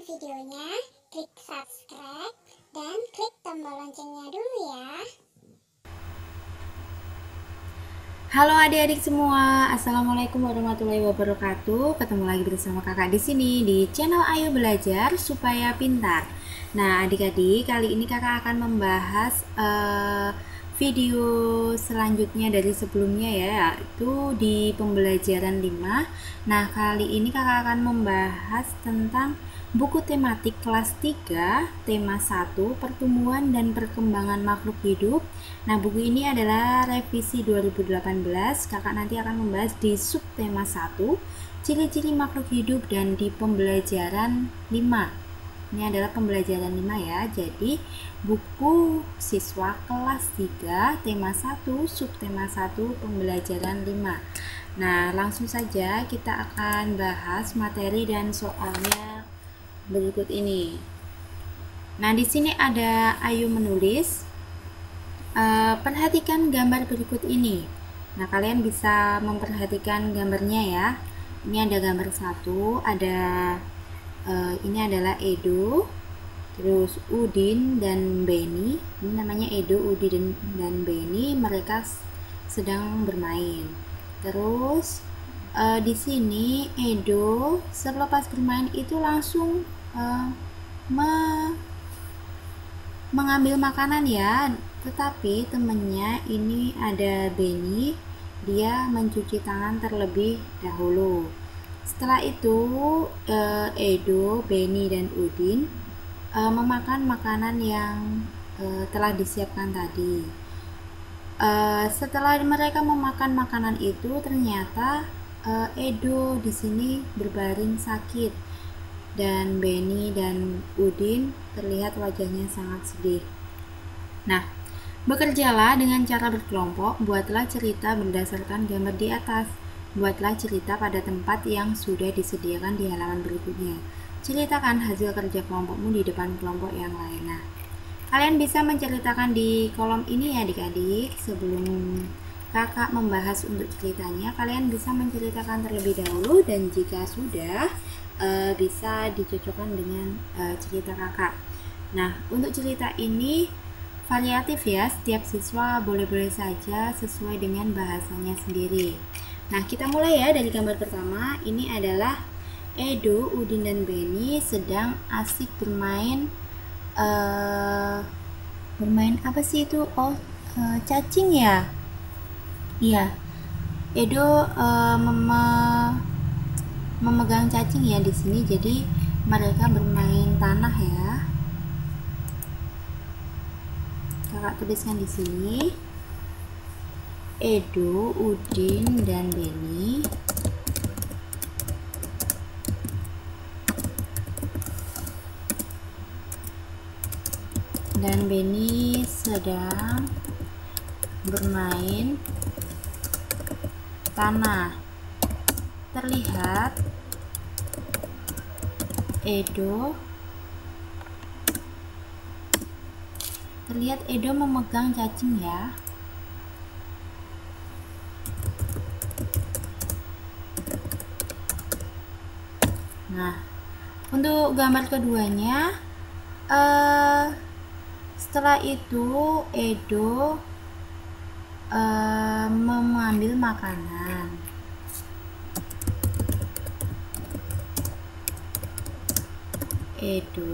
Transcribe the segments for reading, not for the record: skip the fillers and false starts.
tonton videonya, klik subscribe, dan klik tombol loncengnya dulu ya. Halo adik-adik semua, assalamualaikum warahmatullahi wabarakatuh. Ketemu lagi bersama kakak di sini di channel Ayo Belajar Supaya Pintar. Nah, adik-adik, kali ini kakak akan membahas video selanjutnya dari sebelumnya ya, yaitu di pembelajaran 5. Nah, kali ini kakak akan membahas tentang buku tematik kelas 3, tema 1, pertumbuhan dan perkembangan makhluk hidup. Nah, buku ini adalah revisi 2018. Kakak nanti akan membahas di subtema 1, ciri-ciri makhluk hidup, dan di pembelajaran 5. Ini adalah pembelajaran 5 ya. Jadi, buku siswa kelas 3, tema 1, subtema 1, pembelajaran 5. Nah, langsung saja kita akan bahas materi dan soalnya berikut ini. Nah, di sini ada Ayu menulis. Perhatikan gambar berikut ini. Nah, kalian bisa memperhatikan gambarnya ya. Ini ada gambar 1, ada ini adalah Edo, terus Udin dan Beni. Ini namanya Edo, Udin dan Beni. Mereka sedang bermain. Terus di sini Edo selepas bermain itu langsung mengambil makanan ya, tetapi temennya ini ada Beni, dia mencuci tangan terlebih dahulu. Setelah itu Edo, Beni, dan Udin memakan makanan yang telah disiapkan tadi. Setelah mereka memakan makanan itu, ternyata Edo di sini berbaring sakit, dan Beni dan Udin terlihat wajahnya sangat sedih. Nah, bekerjalah dengan cara berkelompok. Buatlah cerita berdasarkan gambar di atas. Buatlah cerita pada tempat yang sudah disediakan di halaman berikutnya. Ceritakan hasil kerja kelompokmu di depan kelompok yang lain. Nah, kalian bisa menceritakan di kolom ini ya adik-adik. Sebelum kakak membahas untuk ceritanya, kalian bisa menceritakan terlebih dahulu, dan jika sudah bisa dicocokkan dengan cerita kakak. Nah, untuk cerita ini variatif ya, setiap siswa boleh-boleh saja sesuai dengan bahasanya sendiri. Nah, kita mulai ya dari gambar pertama. Ini adalah Edo, Udin, dan Beni sedang asik bermain. Bermain apa sih itu? Oh, cacing ya? Iya. Edo memegang cacing ya di sini. Jadi mereka bermain tanah ya. Kakak tuliskan di sini. Edo, Udin, dan Beni sedang bermain tanah. Terlihat Edo memegang cacing ya. Nah, untuk gambar keduanya, setelah itu Edo mengambil makanan. Edo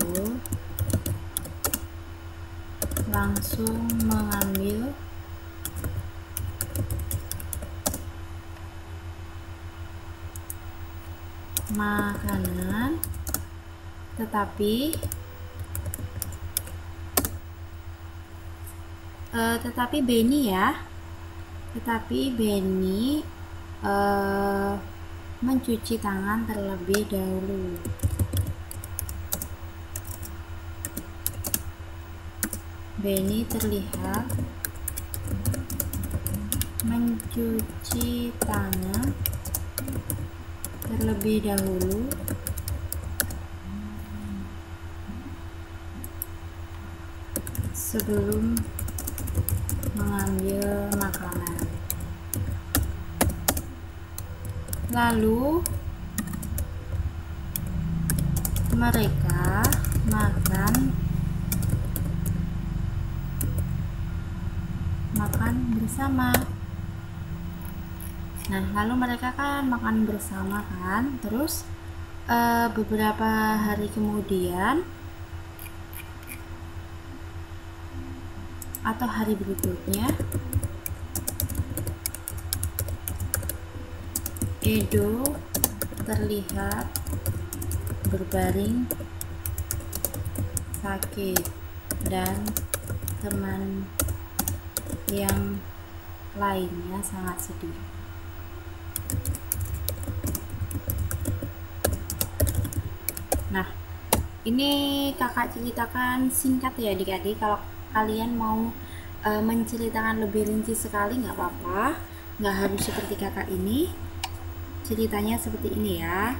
langsung mengambil makanan, tetapi Beni mencuci tangan terlebih dahulu. Beni terlihat mencuci tangan terlebih dahulu sebelum mengambil makanan. Lalu mereka makan bersama. Nah, lalu mereka kan makan bersama kan, terus beberapa hari kemudian atau hari berikutnya, Edo terlihat berbaring sakit dan teman yang lainnya sangat sedih. Nah, ini kakak ceritakan singkat ya adik-adik. Kalau kalian mau menceritakan lebih rinci sekali nggak apa-apa, nggak harus seperti kakak ini, ceritanya seperti ini ya.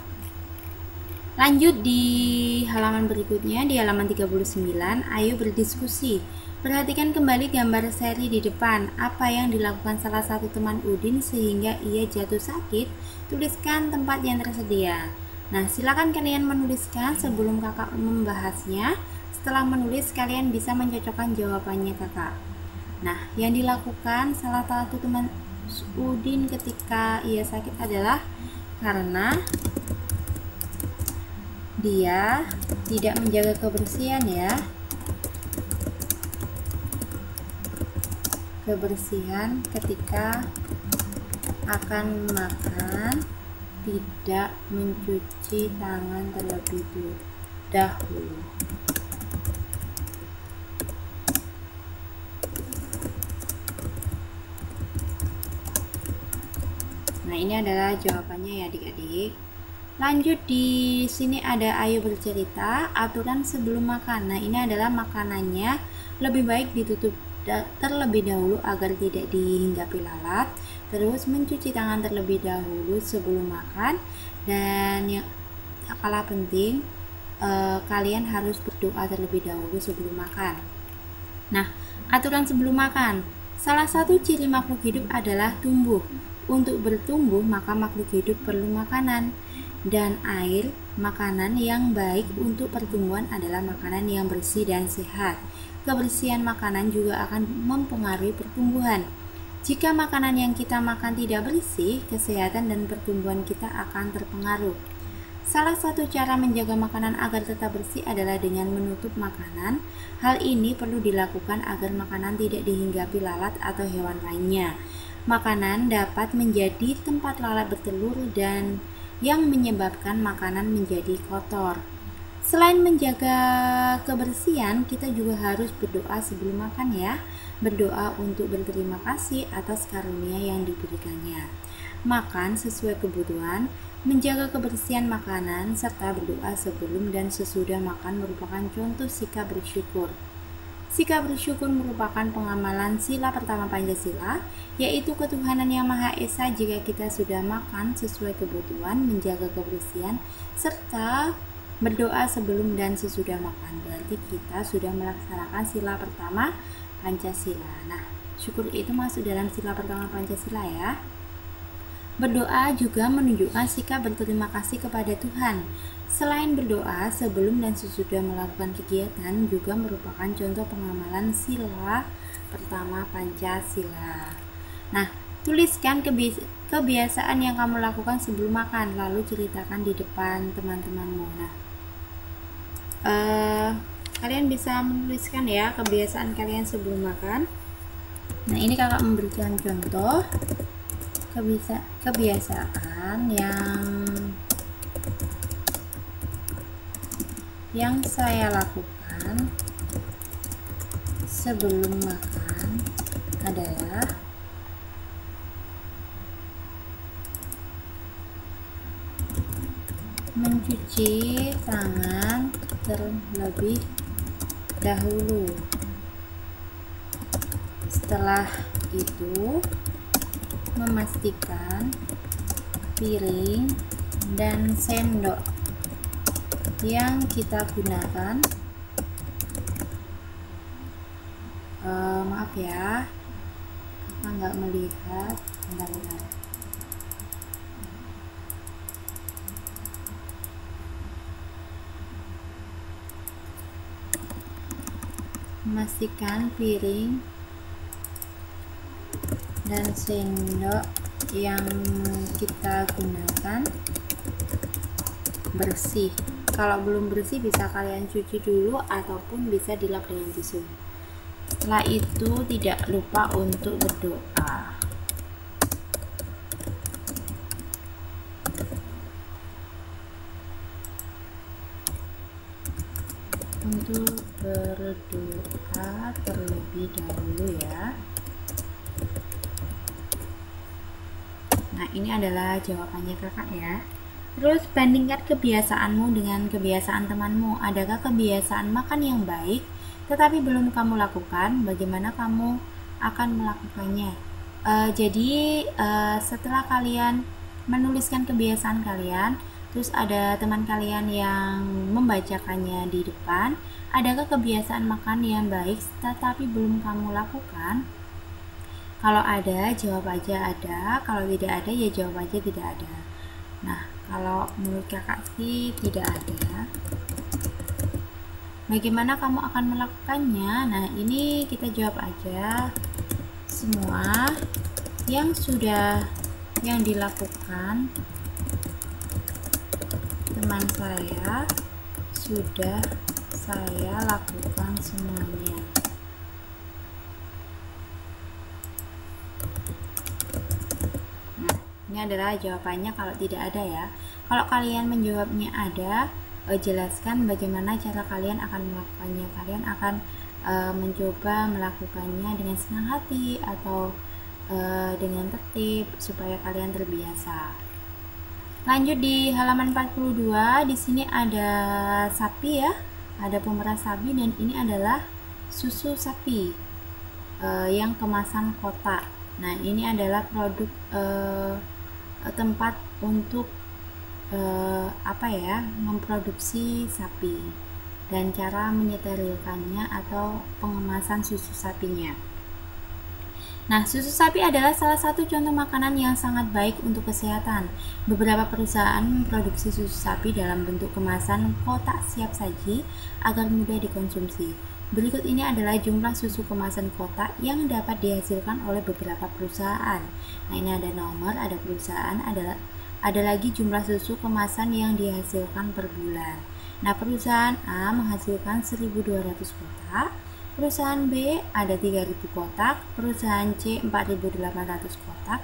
Lanjut di halaman berikutnya, di halaman 39, ayo berdiskusi. Perhatikan kembali gambar seri di depan. Apa yang dilakukan salah satu teman Udin sehingga ia jatuh sakit? Tuliskan tempat yang tersedia. Nah, silakan kalian menuliskan sebelum kakak membahasnya. Setelah menulis, kalian bisa mencocokkan jawabannya kakak. Nah, yang dilakukan salah satu teman Udin ketika ia sakit adalah karena dia tidak menjaga kebersihan ya. Kebersihan ketika akan makan, tidak mencuci tangan terlebih dahulu. Nah, ini adalah jawabannya ya adik-adik. Lanjut di sini ada ayo bercerita, aturan sebelum makan. Nah, ini adalah makanannya lebih baik ditutup terlebih dahulu agar tidak dihinggapi lalat. Terus mencuci tangan terlebih dahulu sebelum makan, dan yang kalah penting kalian harus berdoa terlebih dahulu sebelum makan. Nah, aturan sebelum makan. Salah satu ciri makhluk hidup adalah tumbuh. Untuk bertumbuh, maka makhluk hidup perlu makanan. Dan air, makanan yang baik untuk pertumbuhan adalah makanan yang bersih dan sehat. Kebersihan makanan juga akan mempengaruhi pertumbuhan. Jika makanan yang kita makan tidak bersih, kesehatan dan pertumbuhan kita akan terpengaruh. Salah satu cara menjaga makanan agar tetap bersih adalah dengan menutup makanan. Hal ini perlu dilakukan agar makanan tidak dihinggapi lalat atau hewan lainnya. Makanan dapat menjadi tempat lalat bertelur dan yang menyebabkan makanan menjadi kotor. Selain menjaga kebersihan, kita juga harus berdoa sebelum makan ya. Berdoa untuk berterima kasih atas karunia yang diberikannya. Makan sesuai kebutuhan, menjaga kebersihan makanan, serta berdoa sebelum dan sesudah makan merupakan contoh sikap bersyukur. Sikap bersyukur merupakan pengamalan sila pertama Pancasila, yaitu ketuhanan yang Maha Esa. Jika kita sudah makan sesuai kebutuhan, menjaga kebersihan, serta berdoa sebelum dan sesudah makan, berarti kita sudah melaksanakan sila pertama Pancasila. Nah, syukur itu masuk dalam sila pertama Pancasila ya. Berdoa juga menunjukkan sikap berterima kasih kepada Tuhan. Selain berdoa sebelum dan sesudah melakukan kegiatan juga merupakan contoh pengamalan sila pertama Pancasila. Nah, tuliskan kebiasaan yang kamu lakukan sebelum makan, lalu ceritakan di depan teman-temanmu. Nah, kalian bisa menuliskan ya kebiasaan kalian sebelum makan. Nah, ini kakak memberikan contoh kebiasaan yang saya lakukan sebelum makan adalah mencuci tangan terlebih dahulu. Setelah itu memastikan piring dan sendok yang kita gunakan, maaf ya, kakak nggak melihat, bentar. memastikan piring dan sendok yang kita gunakan bersih. Kalau belum bersih bisa kalian cuci dulu ataupun bisa dilap dengan tisu. Setelah itu tidak lupa untuk berdoa. Untuk berdoa terlebih dahulu ya. Nah, ini adalah jawabannya kakak ya. Terus bandingkan kebiasaanmu dengan kebiasaan temanmu. Adakah kebiasaan makan yang baik tetapi belum kamu lakukan? Bagaimana kamu akan melakukannya? Jadi setelah kalian menuliskan kebiasaan kalian, terus ada teman kalian yang membacakannya di depan, adakah kebiasaan makan yang baik tetapi belum kamu lakukan? Kalau ada, jawab aja ada. Kalau tidak ada, ya jawab aja tidak ada. Nah, kalau menurut kakak sih tidak ada. Bagaimana kamu akan melakukannya? Nah, ini kita jawab aja semua yang dilakukan teman saya sudah saya lakukan semuanya. Nah, ini adalah jawabannya kalau tidak ada ya. Kalau kalian menjawabnya ada, jelaskan bagaimana cara kalian akan melakukannya. Kalian akan mencoba melakukannya dengan senang hati atau dengan tertib supaya kalian terbiasa. Lanjut di halaman 42, di sini ada sapi ya, ada pemeras sapi dan ini adalah susu sapi yang kemasan kotak. Nah, ini adalah produk tempat untuk memproduksi sapi dan cara menyeterilkannya atau pengemasan susu sapinya. Nah, susu sapi adalah salah satu contoh makanan yang sangat baik untuk kesehatan. Beberapa perusahaan memproduksi susu sapi dalam bentuk kemasan kotak siap saji agar mudah dikonsumsi. Berikut ini adalah jumlah susu kemasan kotak yang dapat dihasilkan oleh beberapa perusahaan. Nah, ini ada nomor, ada perusahaan, ada lagi jumlah susu kemasan yang dihasilkan per bulan. Nah, perusahaan A menghasilkan 1.200 kotak, perusahaan B ada 3.000 kotak, perusahaan C 4.800 kotak,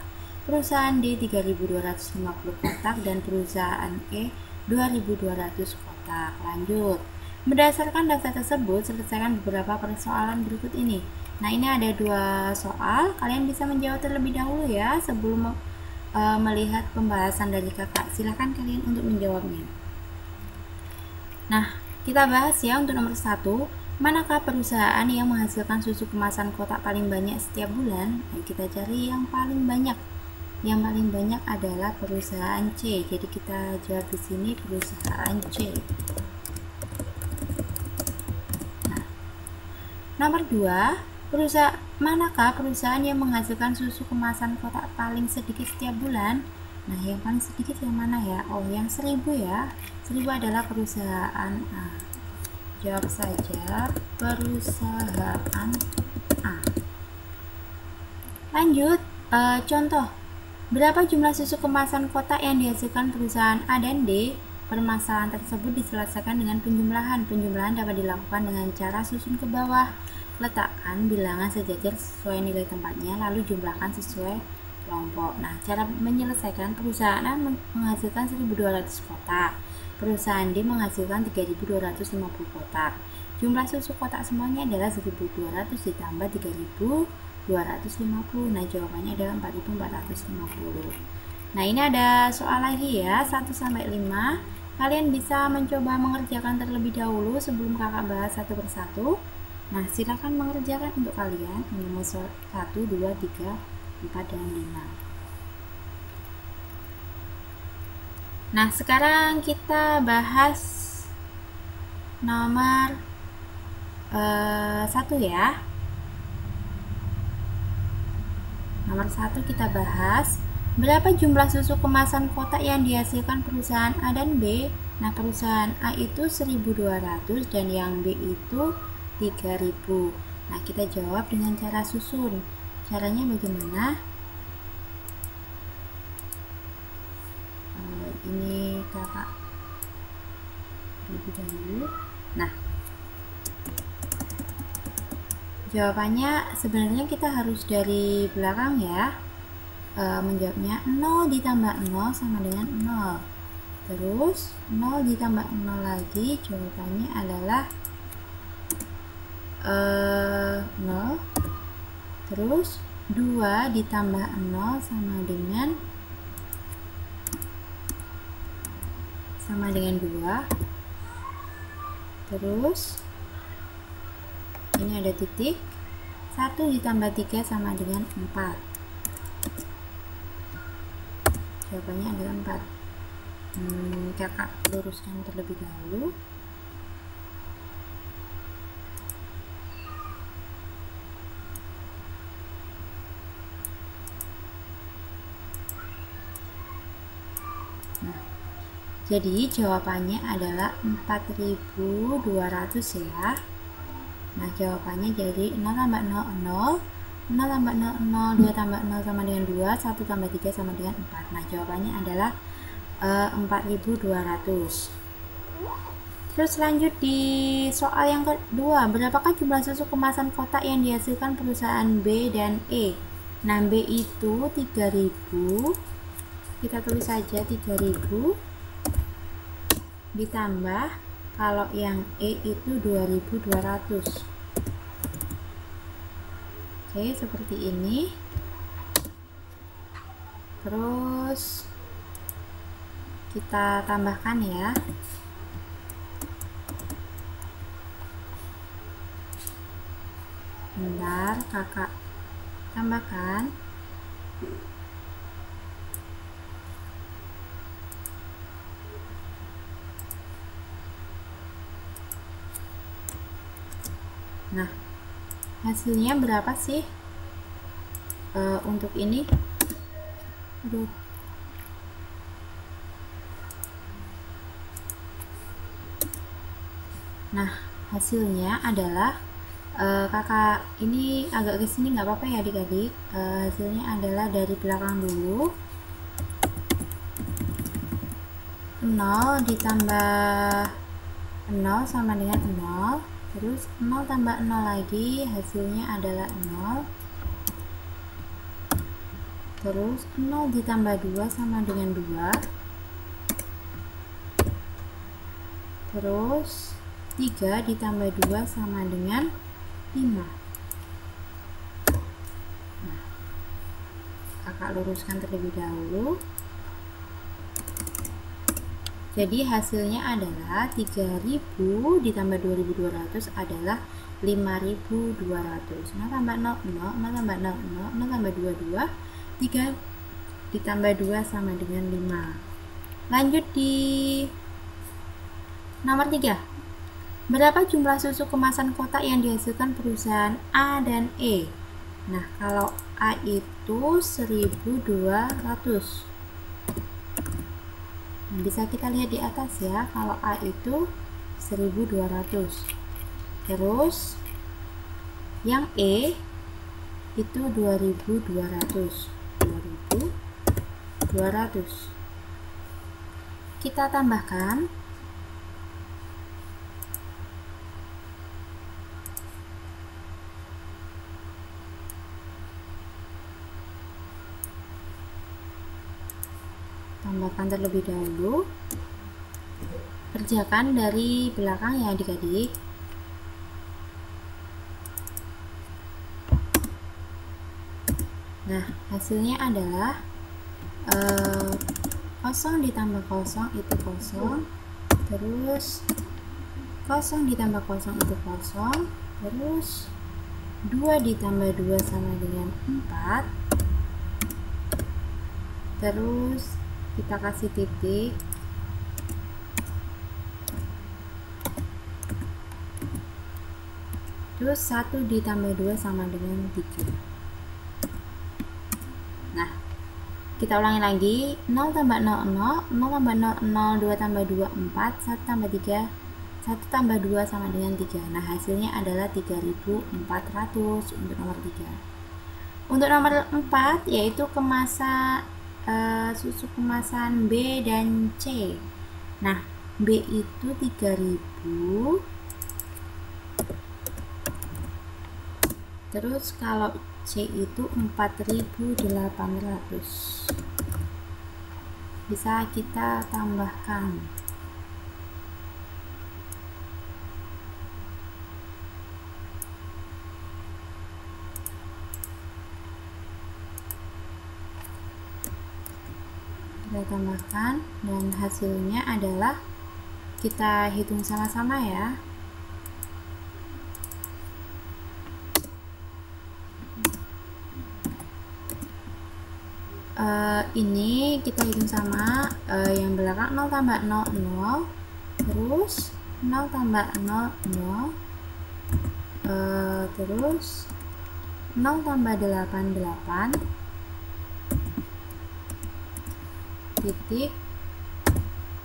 perusahaan D 3.250 kotak, dan perusahaan E 2.200 kotak. Lanjut. Berdasarkan daftar tersebut, selesaikan beberapa persoalan berikut ini. Nah, ini ada 2 soal, kalian bisa menjawab terlebih dahulu ya sebelum melihat pembahasan dari kakak. Silahkan kalian untuk menjawabnya. Nah, kita bahas ya untuk nomor 1. Manakah perusahaan yang menghasilkan susu kemasan kotak paling banyak setiap bulan? Ayo kita cari yang paling banyak. Yang paling banyak adalah perusahaan C. Jadi kita jawab di sini perusahaan C. Nah, nomor 2, manakah perusahaan yang menghasilkan susu kemasan kotak paling sedikit setiap bulan? Nah, yang paling sedikit yang mana ya? Oh, yang 1.000 ya. 1.000 adalah perusahaan A. Jawab saja perusahaan A. Lanjut, contoh. Berapa jumlah susu kemasan kotak yang dihasilkan perusahaan A dan D? Permasalahan tersebut diselesaikan dengan penjumlahan. Penjumlahan dapat dilakukan dengan cara susun ke bawah. Letakkan bilangan sejajar sesuai nilai tempatnya, lalu jumlahkan sesuai kelompok. Nah, cara menyelesaikan, perusahaan A menghasilkan 1.200 kotak, perusahaan D menghasilkan 3.250 kotak. Jumlah susu kotak semuanya adalah 1.200 ditambah 3.250. Nah, jawabannya adalah 4.450. Nah, ini ada soal lagi ya, 1-5. Kalian bisa mencoba mengerjakan terlebih dahulu sebelum kakak bahas satu persatu. Nah, silakan mengerjakan untuk kalian. Ini nomor 1, 2, 3, 4, dan 5. Nah, sekarang kita bahas nomor 1 ya. Nomor 1 kita bahas berapa jumlah susu kemasan kotak yang dihasilkan perusahaan A dan B. Nah, perusahaan A itu 1.200 dan yang B itu 3000. Nah, kita jawab dengan cara susun. Caranya bagaimana? Ini kakak terlebih dahulu. Nah, jawabannya sebenarnya kita harus dari belakang ya. Menjawabnya 0 ditambah 0 sama dengan 0. Terus 0 ditambah 0 lagi, jawabannya adalah 0. Terus 2 ditambah 0 sama dengan 2. Terus ini ada titik. 1 ditambah 3 sama dengan 4. Jawabannya adalah 4. Kakak luruskan terlebih dahulu. Nah, jadi jawabannya adalah 4200 ya. Nah, jawabannya jadi 0 tambah 0, 0, 0 tambah 0, 0, 2 tambah 0 sama dengan 2, 1 tambah 3 sama dengan 4. Nah, jawabannya adalah 4200. Terus lanjut di soal yang kedua, berapakah jumlah susu kemasan kotak yang dihasilkan perusahaan B dan E? Nah, B itu 3000, kita tulis saja 3000, ditambah kalau yang E itu 2200. Oke, seperti ini. Terus kita tambahkan ya. Bentar, kakak tambahkan. Nah, hasilnya berapa sih untuk ini? Aduh. Nah, hasilnya adalah kakak ini agak ke sini nggak apa-apa ya adik-adik. Hasilnya adalah dari belakang dulu. 0 ditambah 0 sama dengan 0. Terus 0 tambah 0 lagi, hasilnya adalah 0. Terus 0 ditambah 2 sama dengan 2. Terus 3 ditambah 2 sama dengan 5. Nah, kakak luruskan terlebih dahulu. Jadi hasilnya adalah 3000 ditambah 2200 adalah 5200. 0 tambah 0, 0, 0 tambah 0, 0, 0 tambah 2, 2, 3 ditambah 2 sama dengan 5. Lanjut di nomor 3. Berapa jumlah susu kemasan kotak yang dihasilkan perusahaan A dan E? Nah, kalau A itu 1200. Bisa kita lihat di atas ya, kalau A itu 1200. Terus yang E itu 2200. Kita tambahkan. Tambahkan terlebih dahulu. Kerjakan dari belakang ya adik-adik. Nah, hasilnya adalah 0 ditambah 0 itu 0. Terus 0 ditambah 0 itu 0. Terus 2 ditambah 2 sama dengan 4. Terus kita kasih titik. Terus 1 ditambah 2 sama dengan 3. Nah, kita ulangi lagi. 0 tambah 0, 0, 0 tambah 0, 0, 2 tambah 2, 4, 1 tambah 3, 1 tambah 2 sama dengan 3. Nah, hasilnya adalah 3.400 untuk nomor 3. Untuk nomor 4 yaitu susu kemasan B dan C. Nah, B itu 3.000. Terus kalau C itu 4.800. Bisa kita tambahkan. Kita tambahkan dan hasilnya adalah kita hitung sama-sama ya. Ini kita hitung sama, yang belakang 0 tambah 0 0, terus 0 tambah 0 0, terus 0 tambah 8 8, titik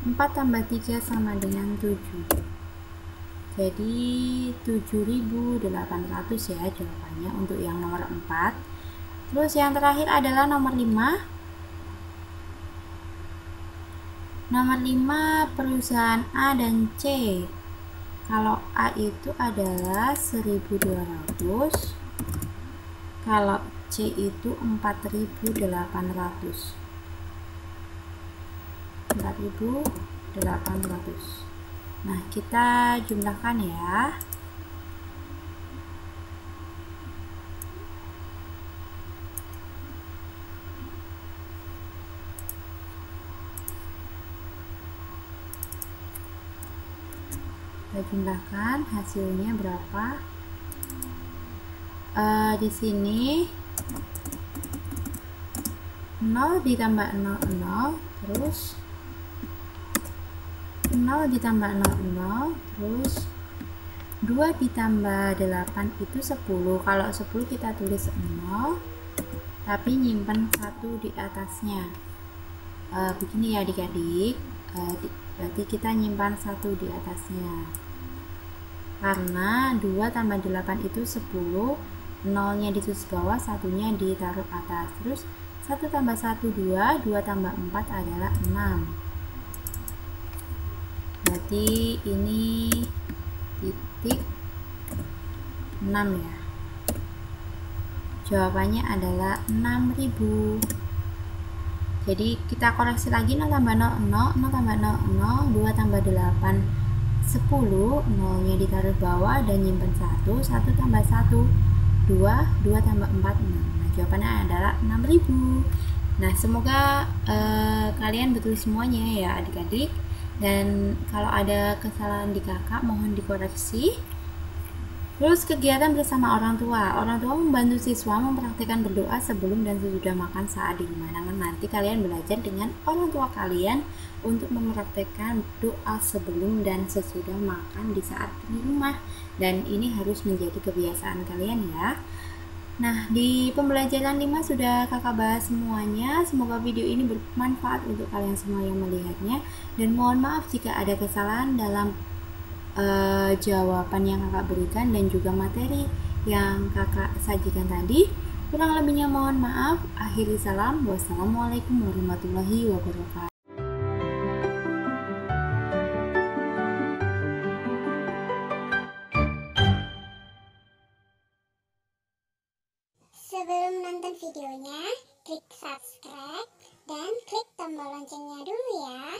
4 tambah 3 sama dengan 7. Jadi 7.800 ya jawabannya untuk yang nomor 4. Terus yang terakhir adalah nomor 5. Nomor 5 perusahaan A dan C. Kalau A itu adalah 1.200, kalau C itu 4.800. 4.800. Nah, kita jumlahkan ya. Kita jumlahkan hasilnya berapa? Di sini 0 ditambah 0 0, terus 0 ditambah 0 0, terus 2 ditambah 8 itu 10. Kalau 10 kita tulis 0 tapi nyimpen 1 di atasnya. Begini ya adik-adik, berarti kita nyimpan 1 di atasnya, karena 2 tambah 8 itu 10, 0-nya ditulis bawah, 1-nya ditaruh atas. Terus 1 tambah 1 2, 2 tambah 4 adalah 6. Berarti ini titik 6 ya. Jawabannya adalah 6.000. Jadi kita koreksi lagi, 0 tambah 0 0, 0 tambah 0 0, 2 tambah 8 10, 0-nya ditaruh bawah dan nyimpen 1, 1 tambah 1 2, 2 tambah 4 6. Nah, jawabannya adalah 6.000. Nah, semoga kalian betul semuanya ya adik-adik. Dan kalau ada kesalahan di kakak mohon dikoreksi. Terus kegiatan bersama orang tua. Orang tua membantu siswa mempraktikkan berdoa sebelum dan sesudah makan saat di rumah. Nanti kalian belajar dengan orang tua kalian untuk mempraktikkan doa sebelum dan sesudah makan di saat di rumah. Dan ini harus menjadi kebiasaan kalian ya. Nah, di pembelajaran 5 sudah kakak bahas semuanya. Semoga video ini bermanfaat untuk kalian semua yang melihatnya. Dan mohon maaf jika ada kesalahan dalam jawaban yang kakak berikan dan juga materi yang kakak sajikan tadi. Kurang lebihnya mohon maaf. Akhiri salam. Wassalamualaikum warahmatullahi wabarakatuh. Sebelum nonton videonya, klik subscribe dan klik tombol loncengnya dulu ya.